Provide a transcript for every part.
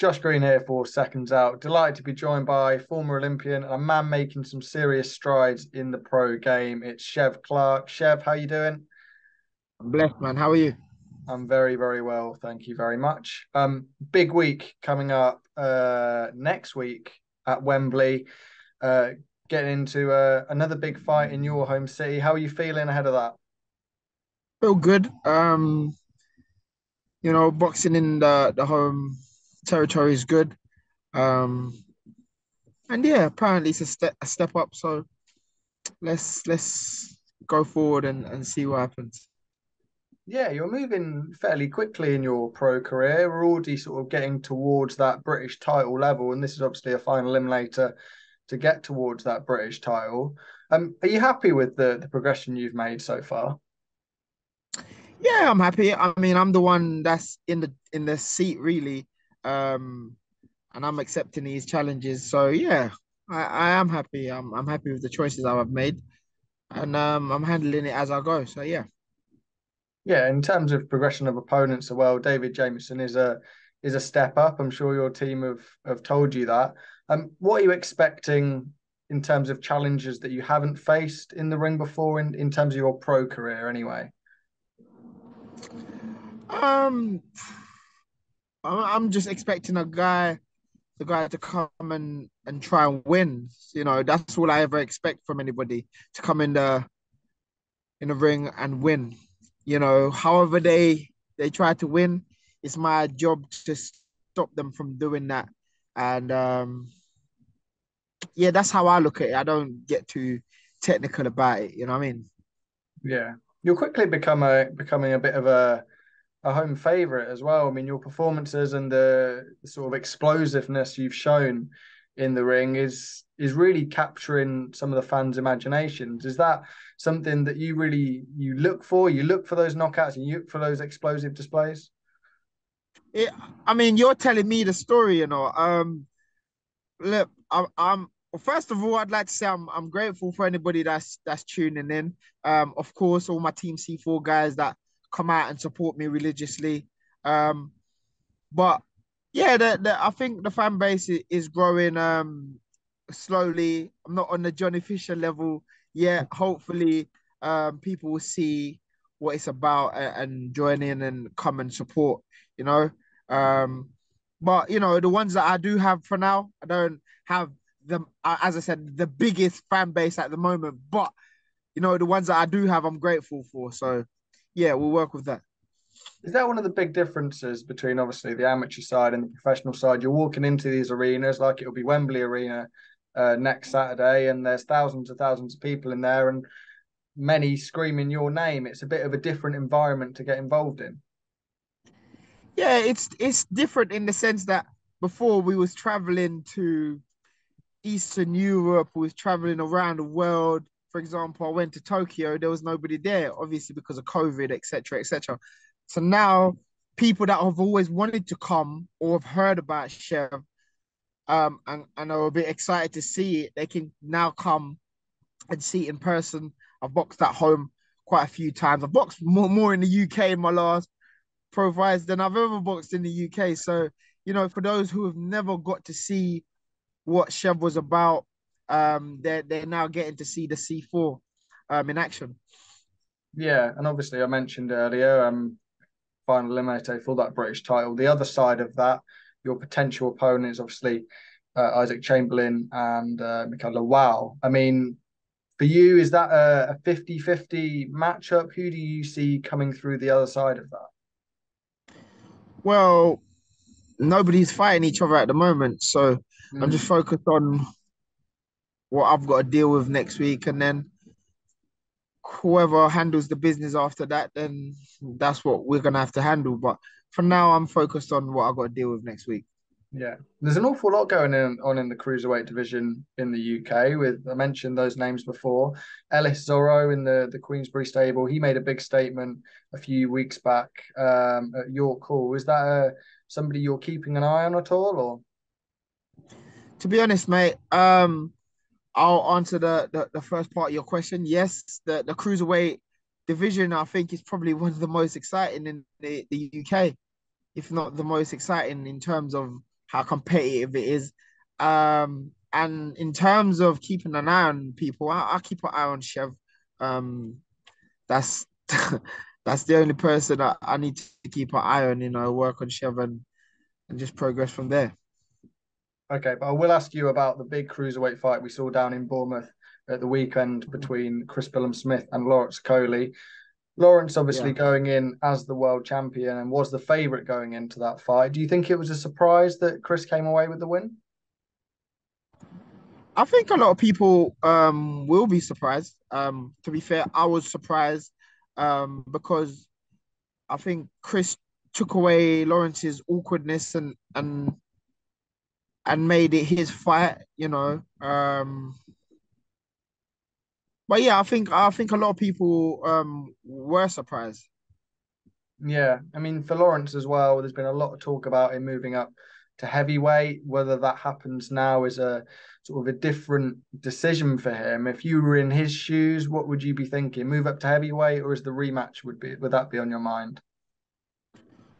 Josh Green here for Seconds Out. Delighted to be joined by former Olympian and a man making some serious strides in the pro game. It's Chev Clarke. Chev, how you doing? I'm blessed, man. How are you? I'm very, very well. Thank you very much. Big week coming up next week at Wembley. Uh, Getting into another big fight in your home city. How are you feeling ahead of that? Feel good. Boxing in the home territory is good. Um, and yeah, apparently it's a step up. So let's go forward and see what happens. Yeah, you're moving fairly quickly in your pro career. We're already sort of getting towards that British title level, and this is obviously a final eliminator to get towards that British title. Are you happy with the progression you've made so far? Yeah, I'm happy. I mean, I'm the one that's in the seat really. Um, and I'm accepting these challenges. So yeah, I am happy. I'm happy with the choices I've made. And I'm handling it as I go. So yeah. Yeah, in terms of progression of opponents, as well, David Jamieson is a step up. I'm sure your team have told you that. What are you expecting in terms of challenges that you haven't faced in the ring before in terms of your pro career anyway? Um, I'm just expecting the guy to come and try and win. You know, that's all I ever expect from anybody to come in the ring and win. You know, however they try to win, it's my job to stop them from doing that. And yeah, that's how I look at it. I don't get too technical about it. You know what I mean? Yeah. You'll quickly becoming a bit of a home favorite as well. I mean, your performances and the sort of explosiveness you've shown in the ring is really capturing some of the fans' imaginations. Is that something that you look for? You look for those knockouts and you look for those explosive displays? It, I mean, you're telling me the story, you know. Look, I'm well, first of all, I'd like to say I'm grateful for anybody that's tuning in. Of course, all my Team C4 guys that come out and support me religiously. Um, but yeah, I think the fan base is growing slowly. I'm not on the Johnny Fisher level yet. Hopefully, people will see what it's about and join in and come and support. You know, um, but you know the ones that I do have for now, I don't have them. As I said, the biggest fan base at the moment. But you know the ones that I do have, I'm grateful for. So yeah, we'll work with that. Is that one of the big differences between obviously the amateur side and the professional side? You're walking into these arenas like it'll be Wembley Arena next Saturday, and there's thousands and thousands of people in there, and many screaming your name. It's a bit of a different environment to get involved in. Yeah, it's different in the sense that before we was traveling to Eastern Europe, we was traveling around the world. For example, I went to Tokyo, there was nobody there, obviously because of COVID, etc., etc. So now people that have always wanted to come or have heard about Chev and are a bit excited to see it, they can now come and see it in person. I've boxed at home quite a few times. I've boxed more in the UK in my last pro fights than I've ever boxed in the UK. So, you know, for those who have never got to see what Chev was about, they're now getting to see the C4 in action. Yeah, and obviously I mentioned earlier, final eliminator for that British title. The other side of that, your potential opponent is obviously Isaac Chamberlain and Michaela Wow. I mean, for you, is that a 50-50 matchup? Who do you see coming through the other side of that? Well, nobody's fighting each other at the moment, so I'm just Mm. focused on what I've got to deal with next week, and then whoever handles the business after that, then that's what we're gonna have to handle. But for now, I'm focused on what I've got to deal with next week. Yeah, there's an awful lot going on in the cruiserweight division in the UK. With I mentioned those names before, Ellis Zorro in the Queensbury stable. He made a big statement a few weeks back at your call. Is that somebody you're keeping an eye on at all, or? To be honest, mate, I'll answer the first part of your question. Yes, the cruiserweight division, I think, is probably one of the most exciting in the UK, if not the most exciting in terms of how competitive it is. And in terms of keeping an eye on people, I keep an eye on Chev. Um, that's that's the only person I need to keep an eye on. Work on Chev and just progress from there. Okay, but I will ask you about the big cruiserweight fight we saw down in Bournemouth at the weekend between Chris Billam-Smith and Lawrence Okolie. Lawrence obviously Yeah. going in as the world champion and was the favourite going into that fight. Do you think it was a surprise that Chris came away with the win? I think a lot of people will be surprised. To be fair, I was surprised because I think Chris took away Lawrence's awkwardness and made it his fight. But yeah, I think a lot of people were surprised. Yeah, I mean, for Lawrence as well, there's been a lot of talk about him moving up to heavyweight. Whether that happens now is a sort of a different decision for him. If you were in his shoes, what would you be thinking? Move up to heavyweight, or is the rematch would that be on your mind?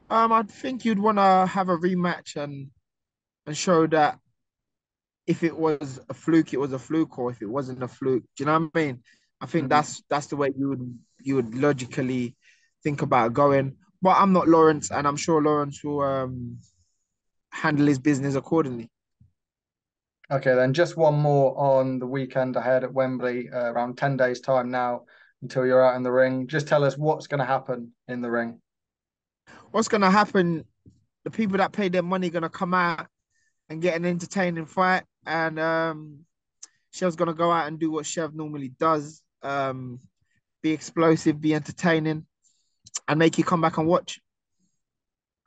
I think you'd want to have a rematch and show that if it was a fluke, it was a fluke, or if it wasn't a fluke. Do you know what I mean? I think Mhm. that's the way you would logically think about going. But I'm not Lawrence, and I'm sure Lawrence will handle his business accordingly. Okay, then just one more on the weekend ahead at Wembley, around 10 days' time now until you're out in the ring. Just tell us what's going to happen in the ring. What's gonna happen? The people that pay their money gonna come out and get an entertaining fight, and Chev's gonna go out and do what Chev normally does. Be explosive, be entertaining, and make you come back and watch.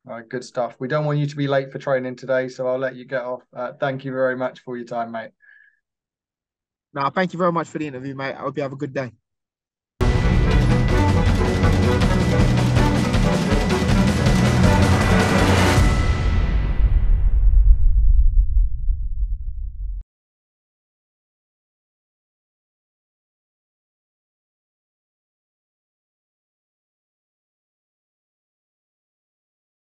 All right, good stuff. We don't want you to be late for training today, so I'll let you get off. Thank you very much for your time, mate. Now, thank you very much for the interview, mate. I hope you have a good day.